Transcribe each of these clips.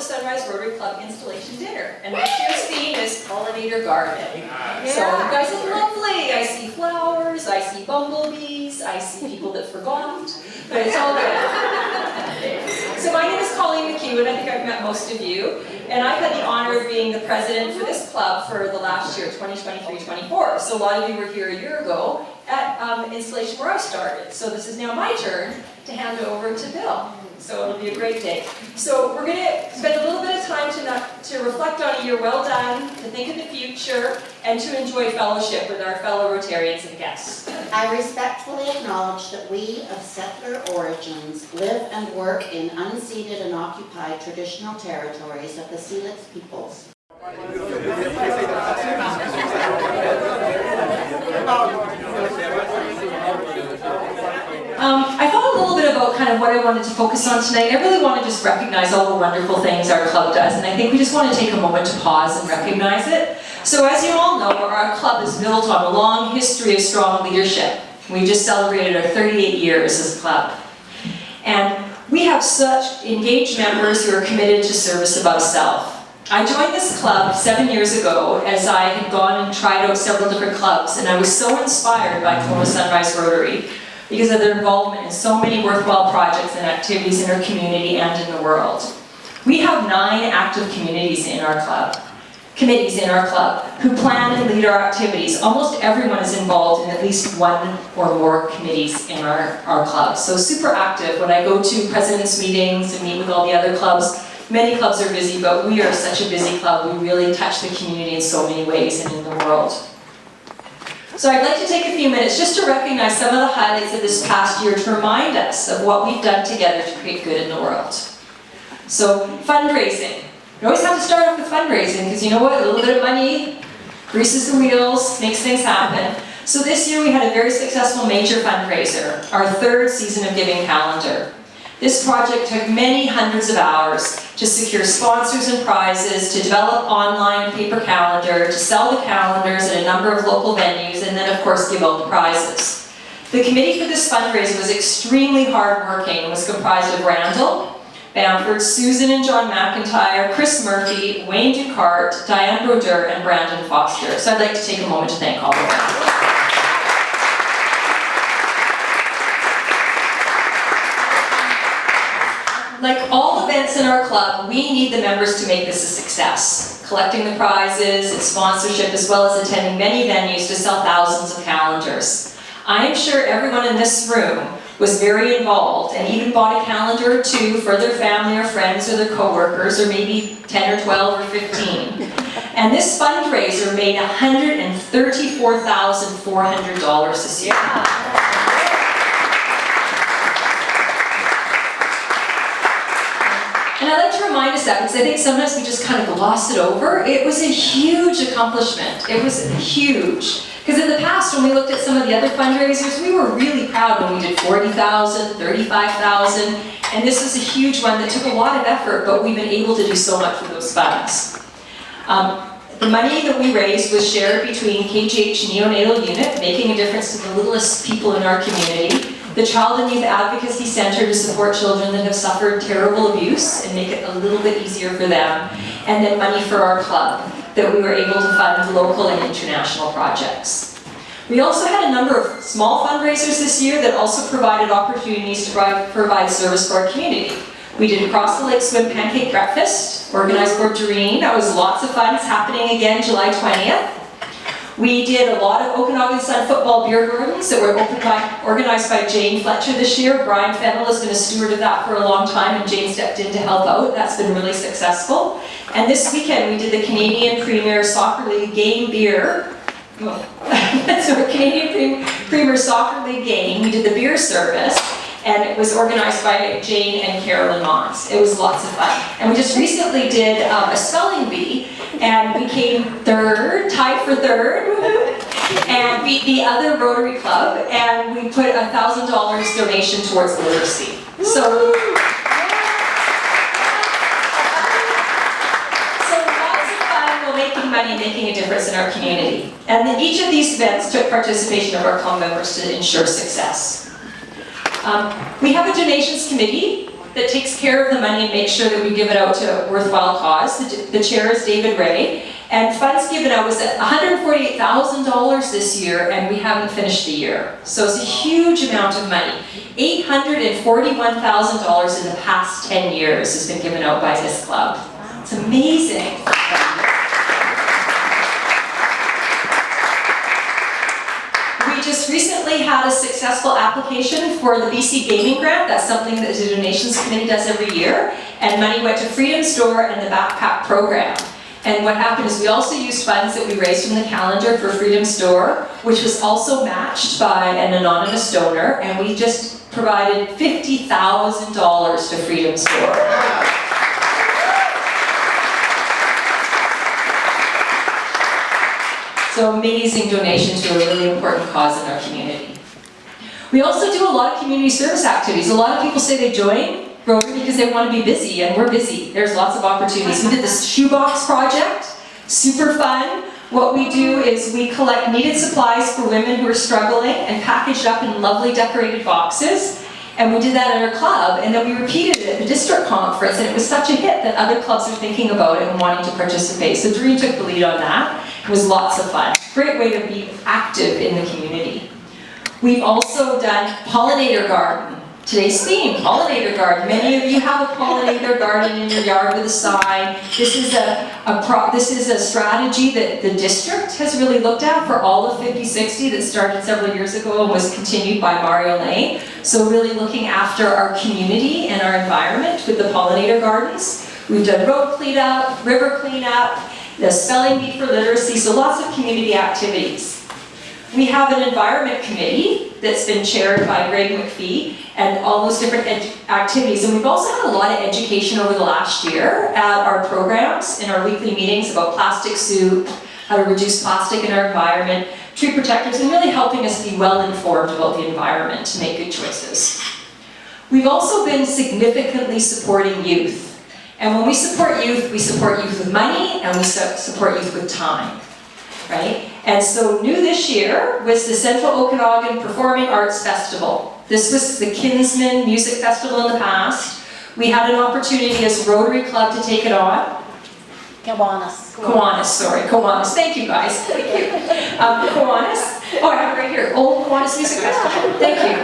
Sunrise Rotary Club installation dinner. And this year's theme is Pollinator Gardening. So you guys look lovely. I see flowers, I see bumblebees, I see people that forgot, but it's all good. So my name is Colleen McEwen. I think I've met most of you. And I've had the honor of being the president for this club for the last year, 2023-24. So a lot of you were here a year ago at installation where I started. So this is now my turn to hand it over to Bill. So it'll be a great day. So we're going to spend a little bit of time to reflect on a year well done, to think of the future, and to enjoy fellowship with our fellow Rotarians and guests. I respectfully acknowledge that we of settler origins live and work in unceded and occupied traditional territories of the Syilx peoples. I thought a little bit about kind of what I wanted to focus on tonight. I really want to just recognize all the wonderful things our club does, and I think we just want to take a moment to pause and recognize it. So as you all know, our club is built on a long history of strong leadership. We just celebrated our 38 years as a club. And we have such engaged members who are committed to service above self. I joined this club 7 years ago as I had gone and tried out several different clubs, and I was so inspired by Kelowna Sunrise Rotary because of their involvement in so many worthwhile projects and activities in our community and in the world. We have 9 active committees in our club who plan and lead our activities. Almost everyone is involved in at least one or more committees in our club. So super active. When I go to president's meetings and meet with all the other clubs, many clubs are busy, but we are such a busy club. We really touch the community in so many ways and in the world. So I'd like to take a few minutes just to recognize some of the highlights of this past year to remind us of what we've done together to create good in the world. So fundraising. You always have to start off with fundraising because you know what, a little bit of money greases the wheels, makes things happen. So this year we had a very successful major fundraiser, our 3rd season of giving calendar. This project took many hundreds of hours to secure sponsors and prizes, to develop online paper calendar, to sell the calendars at a number of local venues, and then of course give out the prizes. The committee for this fundraiser was extremely hardworking and was comprised of Randall Bamford, Susan and John McIntyre, Chris Murphy, Wayne Ducart, Diane Brodeur, and Brandon Foster. So I'd like to take a moment to thank all of them. Like all events in our club, we need the members to make this a success. Collecting the prizes and sponsorship, as well as attending many venues to sell thousands of calendars. I am sure everyone in this room was very involved and even bought a calendar or 2 for their family or friends or their co-workers, or maybe 10 or 12 or 15. And this fundraiser made $134,400 this year. And I'd like to remind us that because I think sometimes we just kind of gloss it over. It was a huge accomplishment. It was huge. Because in the past, when we looked at some of the other fundraisers, we were really proud when we did $40,000, $35,000, and this was a huge one that took a lot of effort, but we've been able to do so much with those funds. The money that we raised was shared between KGH Neonatal Unit, making a difference to the littlest people in our community, the Child and Youth Advocacy Center to support children that have suffered terrible abuse and make it a little bit easier for them, and then money for our club that we were able to fund local and international projects. We also had a number of small fundraisers this year that also provided opportunities to provide service for our community. We did Across the Lake Swim Pancake Breakfast, organized for Doreen. That was lots of fun. It's happening again July 20th. We did a lot of Okanagan Sun football beer gardens that were organized by Jane Fletcher this year. Brian Fennell has been a steward of that for a long time, and Jane stepped in to help out. That's been really successful. And this weekend we did the Canadian Premier Soccer League game beer. So Canadian Premier Soccer League game. We did the beer service, and it was organized by Jane and Carolyn Mons. It was lots of fun. And we just recently did a spelling bee, and we came 3rd, tied for 3rd, and beat the other Rotary Club, and we put a $1,000 donation towards literacy. So lots of fun, we're making money, making a difference in our community. And then each of these events took participation of our club members to ensure success. We have a donations committee that takes care of the money and makes sure that we give it out to a worthwhile cause. The chair is David Ray, and funds given out was at $148,000 this year, and we haven't finished the year. So it's a huge amount of money. $841,000 in the past 10 years has been given out by this club. It's amazing. We just recently had a successful application for the BC Gaming Grant. That's something that the Donations Committee does every year. And money went to Freedom Store and the Backpack Program. And what happened is we also used funds that we raised from the calendar for Freedom Store, which was also matched by an anonymous donor. And we just provided $50,000 to Freedom Store. So amazing donation to a really important cause in our community. We also do a lot of community service activities. A lot of people say they join Rotary because they want to be busy, and we're busy. There's lots of opportunities. We did this shoebox project, super fun. What we do is we collect needed supplies for women who are struggling and packaged up in lovely decorated boxes. And we did that at our club, and then we repeated it at the district conference, and it was such a hit that other clubs are thinking about it and wanting to participate. So Doreen took the lead on that. It was lots of fun. Great way to be active in the community. We've also done pollinator garden. Today's theme, pollinator garden. Many of you have a pollinator garden in your yard with a sign. This is a strategy that the district has really looked at for all of 5060 that started several years ago and was continued by Mario Lane. So really looking after our community and our environment with the pollinator gardens. We've done road cleanup, river cleanup, the spelling bee for literacy, so lots of community activities. We have an environment committee that's been chaired by Greg McPhee and all those different activities. And we've also had a lot of education over the last year at our programs, in our weekly meetings about plastic soup, how to reduce plastic in our environment, tree protectors, and really helping us be well informed about the environment to make good choices. We've also been significantly supporting youth. And when we support youth with money, and we support youth with time, right? And so new this year was the Central Okanagan Performing Arts Festival. This was the Kinsman Music Festival in the past. We had an opportunity as Rotary Club to take it on. Kiwanis, thank you guys. Thank you. Kiwanis. Oh, I have it right here. Old Kiwanis Music Festival. Thank you.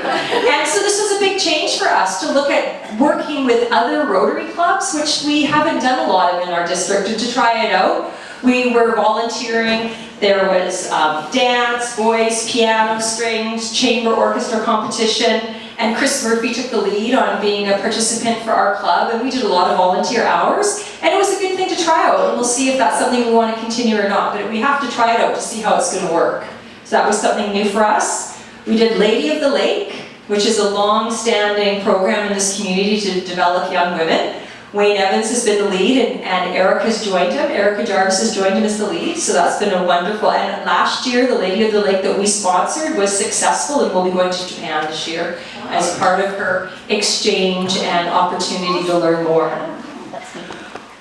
And so this was a big change for us to look at working with other Rotary clubs, which we haven't done a lot of in our district, and to try it out. We were volunteering. There was dance, voice, piano, strings, chamber orchestra competition, and Chris Murphy took the lead on being a participant for our club, and we did a lot of volunteer hours, and it was a good thing to try out, and we'll see if that's something we want to continue or not, but we have to try it out to see how it's going to work. So that was something new for us. We did Lady of the Lake, which is a long-standing program in this community to develop young women. Wayne Evans has been the lead, and Eric has joined him. Erica Jarvis has joined him as the lead, so that's been a wonderful. And last year, the Lady of the Lake that we sponsored was successful, and will be going to Japan this year as part of her exchange and opportunity to learn more.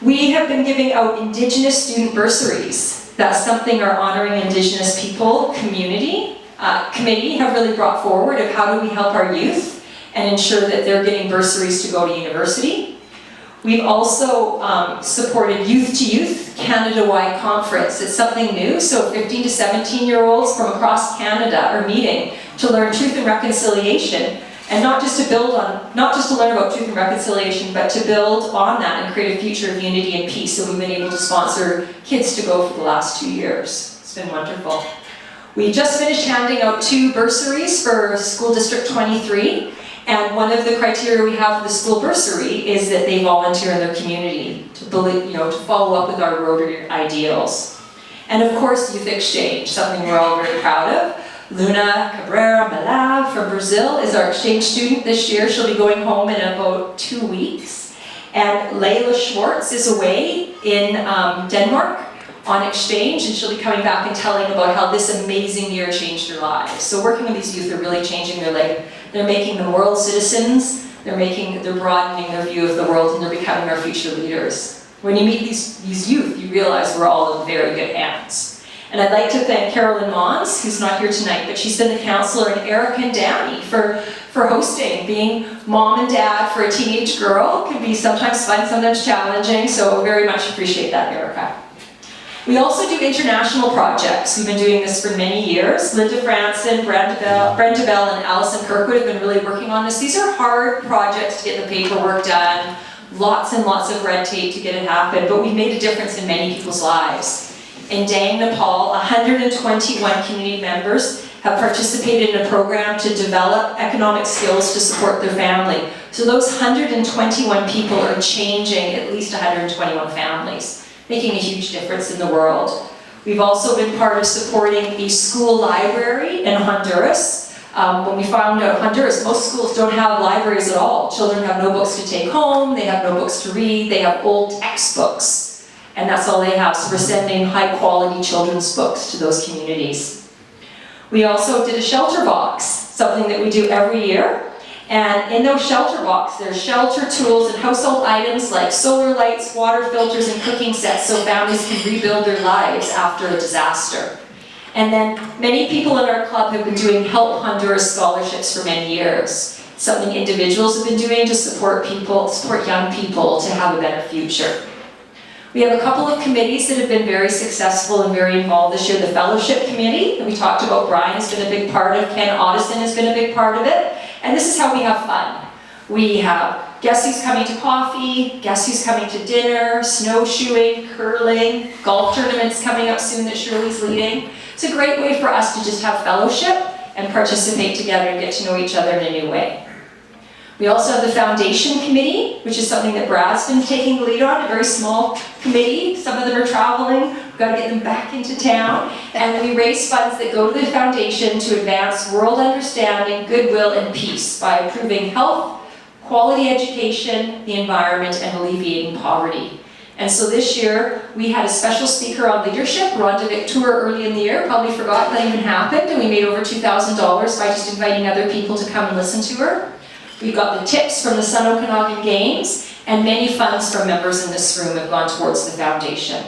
We have been giving out Indigenous student bursaries. That's something our Honoring Indigenous People committee have really brought forward of how do we help our youth and ensure that they're getting bursaries to go to university. We've also supported Youth to Youth Canada-wide conference. It's something new, so 15 to 17-year-olds from across Canada are meeting to learn truth and reconciliation, and not just to learn about truth and reconciliation, but to build on that and create a future of unity and peace. So we've been able to sponsor kids to go for the last 2 years. It's been wonderful. We just finished handing out 2 bursaries for School District 23. And one of the criteria we have for the school bursary is that they volunteer in their community to follow up with our Rotary ideals. And of course, Youth Exchange, something we're all very proud of. Luna Cabrera Malav from Brazil is our exchange student this year. She'll be going home in about 2 weeks. And Layla Schwartz is away in Denmark on exchange, and she'll be coming back and telling about how this amazing year changed their lives. So working with these youth are really changing their life. They're making them world citizens, they're broadening their view of the world, and they're becoming our future leaders. When you meet these youth, you realize we're all in very good hands. And I'd like to thank Carolyn Mons, who's not here tonight, but she's been the counselor, and Eric and Danny for hosting. Being mom and dad for a teenage girl can be sometimes fun, sometimes challenging, so very much appreciate that, Erica. We also do international projects. We've been doing this for many years. Linda Franson, Brenda Bell, and Alison Kirkwood have been really working on this. These are hard projects to get the paperwork done, lots and lots of red tape to get it happen, but we've made a difference in many people's lives. In Dang, Nepal, 121 community members have participated in a program to develop economic skills to support their family. So those 121 people are changing at least 121 families, making a huge difference in the world. We've also been part of supporting a school library in Honduras. When we found out Honduras, most schools don't have libraries at all. Children have no books to take home, they have no books to read, they have old textbooks. And that's all they have, so we're sending high quality children's books to those communities. We also did a shelter box, something that we do every year. And in those shelter boxes, there's shelter tools and household items like solar lights, water filters, and cooking sets so families can rebuild their lives after a disaster. And then many people in our club have been doing Help Honduras scholarships for many years. Something individuals have been doing to support young people to have a better future. We have a couple of committees that have been very successful and very involved this year. The Fellowship Committee that we talked about, Brian has been a big part of, Ken Otteson has been a big part of it. And this is how we have fun. We have guess who's coming to coffee, guess who's coming to dinner, snowshoeing, curling, golf tournaments coming up soon that Shirley's leading. It's a great way for us to just have fellowship and participate together and get to know each other in a new way. We also have the Foundation Committee, which is something that Brad's been taking the lead on, a very small committee. Some of them are traveling, we've got to get them back into town. And we raise funds that go to the foundation to advance world understanding, goodwill, and peace by improving health, quality education, the environment, and alleviating poverty. And so this year, we had a special speaker on leadership, Rhonda Victor, early in the year, probably forgot that even happened, and we made over $2,000 by just inviting other people to come and listen to her. We've got the tips from the Sun Okanagan Games, and many funds from members in this room have gone towards the foundation.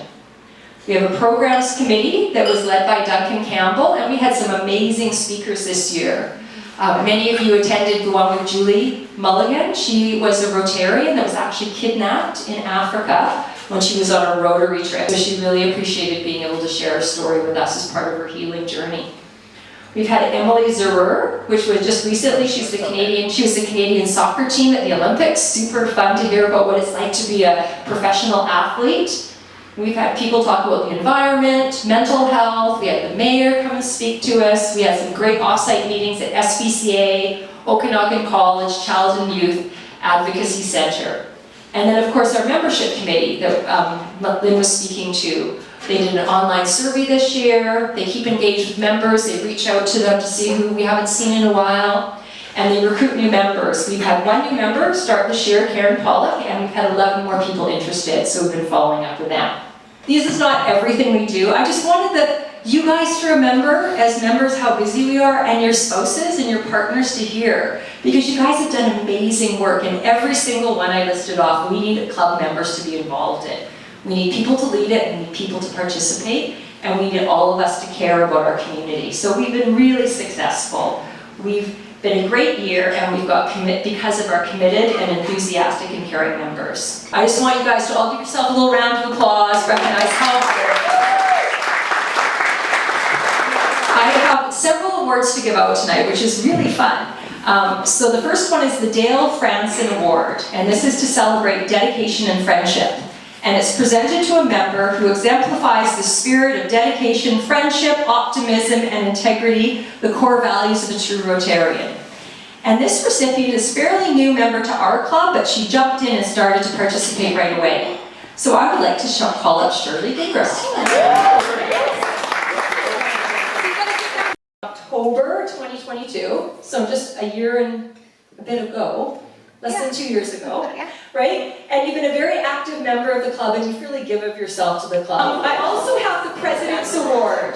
We have a programs committee that was led by Duncan Campbell, and we had some amazing speakers this year. Many of you attended the one with Julie Mulligan. She was a Rotarian that was actually kidnapped in Africa when she was on a Rotary trip. So she really appreciated being able to share her story with us as part of her healing journey. We've had Emily Zerur, which was just recently, she was the Canadian soccer team at the Olympics. Super fun to hear about what it's like to be a professional athlete. We've had people talk about the environment, mental health. We had the mayor come and speak to us. We had some great off-site meetings at SPCA, Okanagan College, Child and Youth Advocacy Center. And then of course our membership committee that Lynn was speaking to. They did an online survey this year. They keep engaged with members. They reach out to them to see who we haven't seen in a while. And they recruit new members. We've had one new member start this year, Karen Pollock, and we've had 11 more people interested, so we've been following up with them. This is not everything we do. I just wanted you guys to remember, as members, how busy we are, and your spouses and your partners to hear. Because you guys have done amazing work, and every single one I listed off, we need club members to be involved in. We need people to lead it, and we need people to participate, and we need all of us to care about our community. So we've been really successful. We've been a great year, and we've got because of our committed and enthusiastic and caring members. I just want you guys to all give yourself a little round of applause, recognize how I have several awards to give out tonight, which is really fun. So the first one is the Dale Franson Award, and this is to celebrate dedication and friendship. And it's presented to a member who exemplifies the spirit of dedication, friendship, optimism, and integrity, the core values of a true Rotarian. And this recipient is a fairly new member to our club, but she jumped in and started to participate right away. So I would like to call up Shirley Gingras. October 2022, so just a year and a bit ago, less than 2 years ago, right? And you've been a very active member of the club, and you've really given of yourself to the club. I also have the President's Award.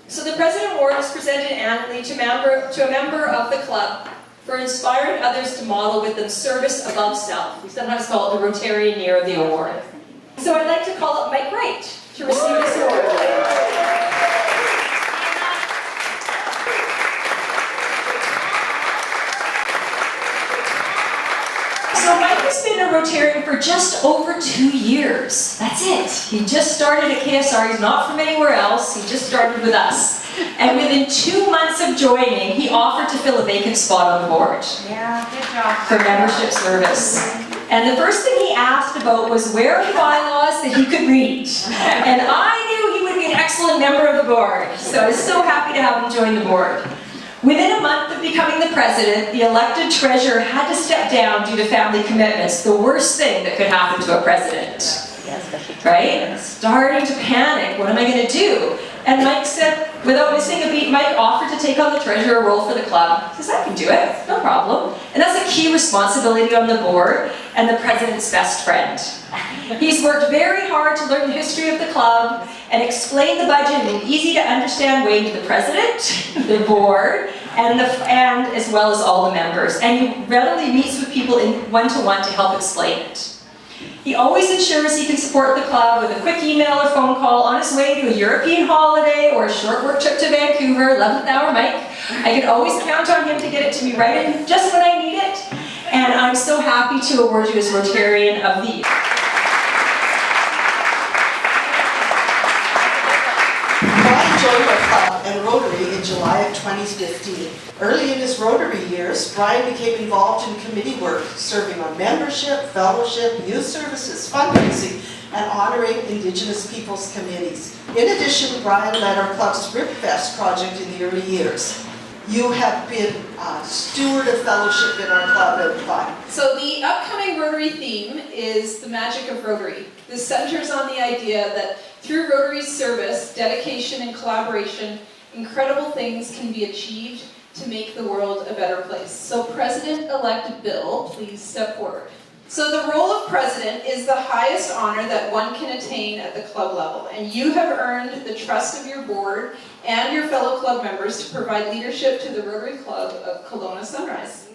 So the President Award is presented annually to a member of the club for inspiring others to model with them service above self. We sometimes call it the Rotary Year of the Award. So I'd like to call up Mike Wright to receive this award. So Mike has been a Rotarian for just over 2 years. That's it. He just started at KSR. He's not from anywhere else. He just started with us. And within 2 months of joining, he offered to fill a vacant spot on the board. Yeah, good job. For membership service. And the first thing he asked about was where are the bylaws that he could read. And I knew he would be an excellent member of the board. So I was so happy to have him join the board. Within a month of becoming the president, the elected treasurer had to step down due to family commitments, the worst thing that could happen to a president. Right? Starting to panic, what am I going to do? And Mike said, without missing a beat, Mike offered to take on the treasurer role for the club. He says, I can do it, no problem. And that's a key responsibility on the board and the president's best friend. He's worked very hard to learn the history of the club and explain the budget in an easy to understand way to the president, the board, and as well as all the members. And he readily meets with people in one-to-one to help explain it. He always ensures he can support the club with a quick email or phone call on his way to a European holiday or a short work trip to Vancouver, 11th hour Mike. I can always count on him to get it to me right in just when I need it. And I'm so happy to award you as Rotarian of the Year. Brian joined our club and Rotary in July of 2015. Early in his Rotary years, Brian became involved in committee work, serving on membership, fellowship, youth services, fundraising, and honoring Indigenous peoples committees. In addition, Brian led our club's Rip Fest project in the early years. You have been a steward of fellowship in our club and fun. So the upcoming Rotary theme is the magic of Rotary. This centers on the idea that through Rotary's service, dedication, and collaboration, incredible things can be achieved to make the world a better place. So President-elect Bill, please step forward. So the role of president is the highest honor that one can attain at the club level, and you have earned the trust of your board and your fellow club members to provide leadership to the Rotary Club of Kelowna Sunrise.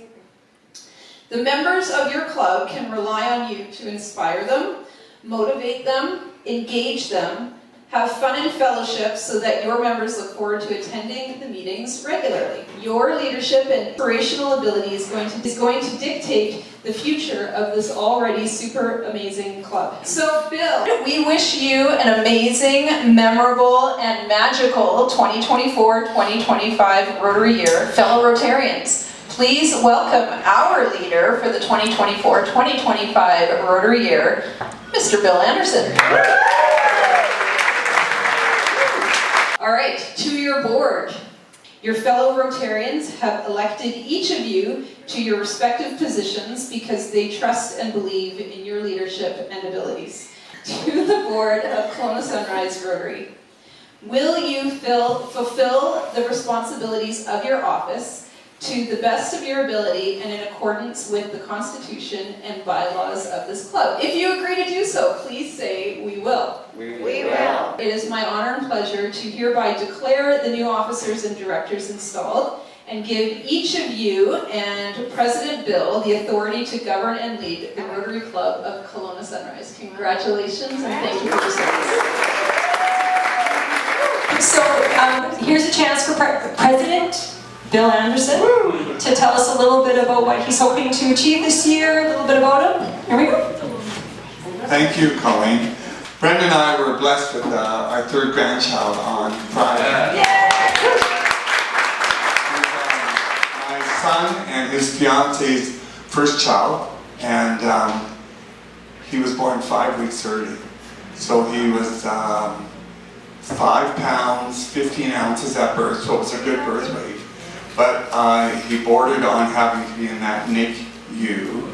The members of your club can rely on you to inspire them, motivate them, engage them, have fun and fellowship so that your members look forward to attending the meetings regularly. Your leadership and inspirational ability is going to dictate the future of this already super amazing club. So Bill, we wish you an amazing, memorable, and magical 2024-2025 Rotary Year. Fellow Rotarians, please welcome our leader for the 2024-2025 Rotary Year, Mr. Bill Anderson. All right, to your board. Your fellow Rotarians have elected each of you to your respective positions because they trust and believe in your leadership and abilities. To the board of Kelowna Sunrise Rotary, will you fulfill the responsibilities of your office to the best of your ability and in accordance with the Constitution and bylaws of this club? If you agree to do so, please say, we will. We will. It is my honor and pleasure to hereby declare the new officers and directors installed and give each of you and President Bill the authority to govern and lead the Rotary Club of Kelowna Sunrise. Congratulations and thank you for your service. So here's a chance for President Bill Anderson to tell us a little bit about what he's hoping to achieve this year, a little bit about him. Here we go. Thank you, Colleen. Brenda and I were blessed with our third grandchild on Friday. My son and his fiance's first child, and he was born 5 weeks early. So he was 5 pounds, 15 ounces at birth, so it was a good birth weight. But he bordered on having to be in that NICU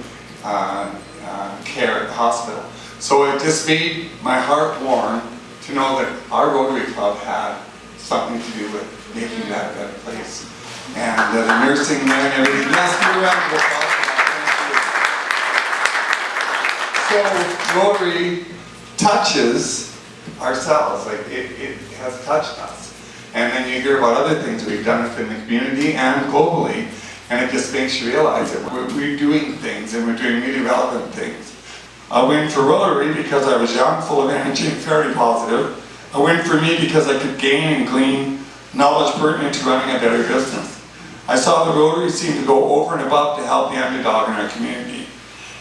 care at the hospital. So it just made my heart warm to know that our Rotary Club had something to do with making that a better place. And the nursing there and everything. Yes, give a round of applause. So Rotary touches ourselves, like it has touched us. And then you hear about other things we've done within the community and globally, and it just makes you realize that we're doing things and we're doing really relevant things. A win for Rotary because I was young, full of energy, and very positive. A win for me because I could gain and glean knowledge pertinent to running a better business. I saw the Rotary seem to go over and above to help the underdog in our community.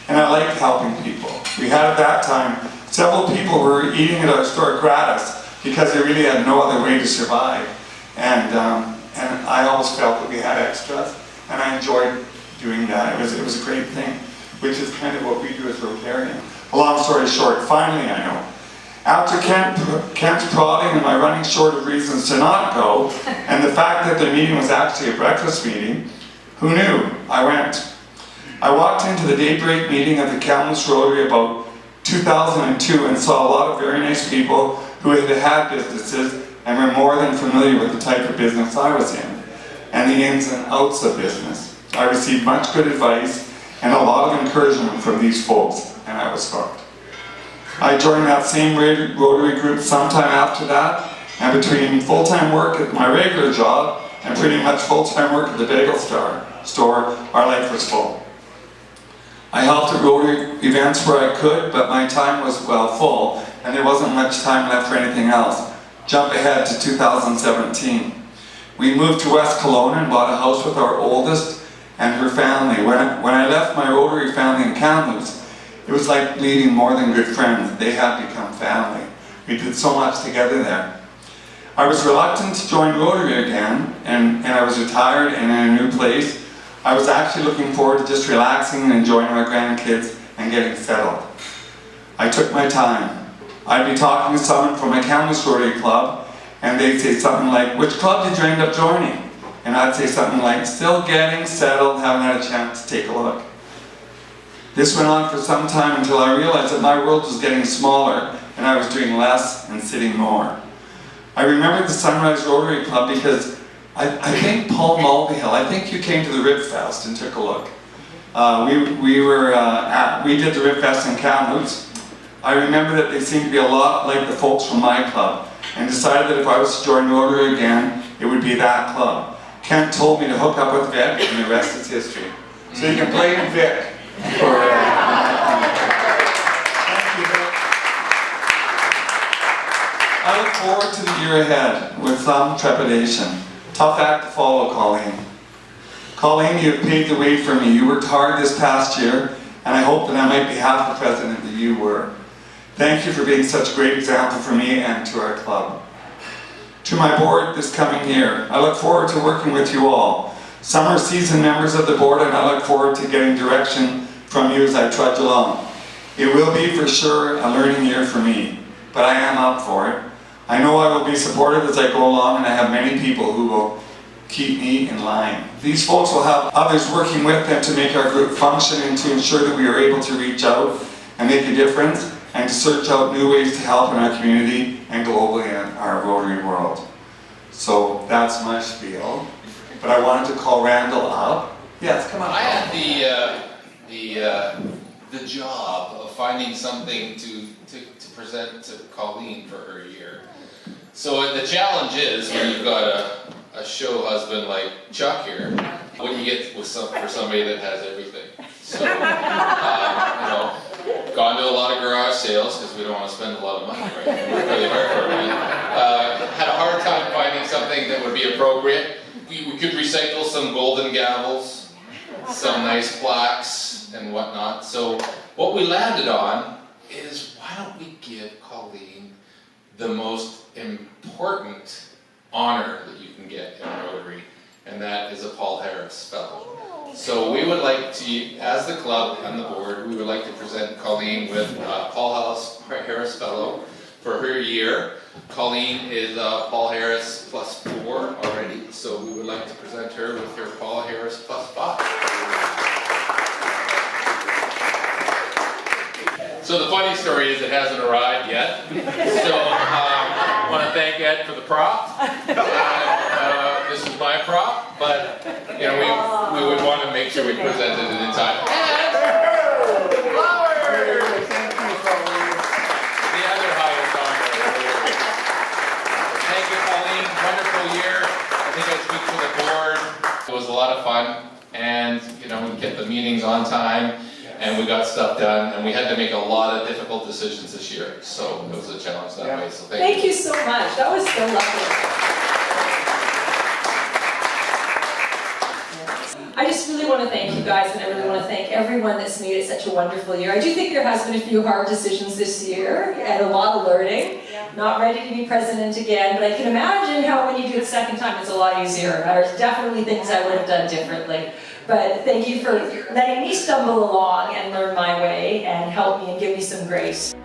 And I liked helping people. We had at that time, several people were eating at our store gratis because they really had no other way to survive. And I always felt that we had extras, and I enjoyed doing that. It was a great thing, which is kind of what we do as Rotarians. A long story short, finally I know. After Kent's prodding and my running short of reasons to not go, and the fact that the meeting was actually a breakfast meeting, who knew? I went. I walked into the daybreak meeting of the Kelowna Rotary about 2002 and saw a lot of very nice people who had businesses and were more than familiar with the type of business I was in, and the ins and outs of business. I received much good advice and a lot of encouragement from these folks, and I was hooked. I joined that same Rotary group sometime after that, and between full-time work at my regular job and pretty much full-time work at the bagel store, our life was full. I helped at Rotary events where I could, but my time was, well, full, and there wasn't much time left for anything else. Jump ahead to 2017. We moved to West Kelowna and bought a house with our oldest and her family. When I left my Rotary family in Kamloops, it was like leaving more than good friends. They had become family. We did so much together there. I was reluctant to join Rotary again, and I was retired and in a new place. I was actually looking forward to just relaxing and enjoying my grandkids and getting settled. I took my time. I'd be talking to someone from my Kelowna Rotary Club, and they'd say something like, "Which club did you end up joining?" And I'd say something like, "Still getting settled, haven't had a chance to take a look." This went on for some time until I realized that my world was getting smaller and I was doing less and sitting more. I remember the Sunrise Rotary Club because I think Paul Mulvihill, I think you came to the Rib Fest and took a look. We did the Rib Fest in Kamloops. I remember that they seemed to be a lot like the folks from my club, and decided that if I was to join Rotary again, it would be that club. Kent told me to hook up with Vic, and the rest is history. So you can play in Vic. Thank you, Vic. I look forward to the year ahead with some trepidation. Tough act to follow, Colleen. Colleen, you have paved the way for me. You worked hard this past year, and I hope that I might be half the president that you were. Thank you for being such a great example for me and to our club. To my board this coming year, I look forward to working with you all. Some are seasoned members of the board, and I look forward to getting direction from you as I trudge along. It will be for sure a learning year for me, but I am up for it. I know I will be supported as I go along, and I have many people who will keep me in line. These folks will have others working with them to make our group function and to ensure that we are able to reach out and make a difference and to search out new ways to help in our community and globally in our Rotary world. So that's my spiel. But I wanted to call Randall up. Yes, come on. I had the job of finding something to present to Colleen for her year. So the challenge is when you've got a show husband like Chuck here, what do you get for somebody that has everything? So gone to a lot of garage sales because we don't want to spend a lot of money, right? It's really hard for me. Had a hard time finding something that would be appropriate. We could recycle some golden gavels, some nice plaques and whatnot. So what we landed on is, why don't we give Colleen the most important honor that you can get in Rotary, and that is a Paul Harris Fellow. So we would like to, as the club and the board, we would like to present Colleen with Paul Harris Fellow for her year. Colleen is Paul Harris +4 already, so we would like to present her with her Paul Harris +5. So the funny story is it hasn't arrived yet. So I want to thank Ed for the prop. This is my prop, but we would want to make sure we presented it in time. And flowers! The other highest honor. Thank you, Colleen. Wonderful year. I think I speak for the board. It was a lot of fun, and we get the meetings on time. and we got stuff done, and we had to make a lot of difficult decisions this year, so it was a challenge that way, so Thank you so much. That was so lovely. I just really want to thank you guys, and I really want to thank everyone that's made it such a wonderful year. I do think there has been a few hard decisions this year, and a lot of learning. Not ready to be president again, but I can imagine how when you do it the second time, it's a lot easier. There's definitely things I would have done differently. But thank you for letting me stumble along and learn my way and help me and give me some grace.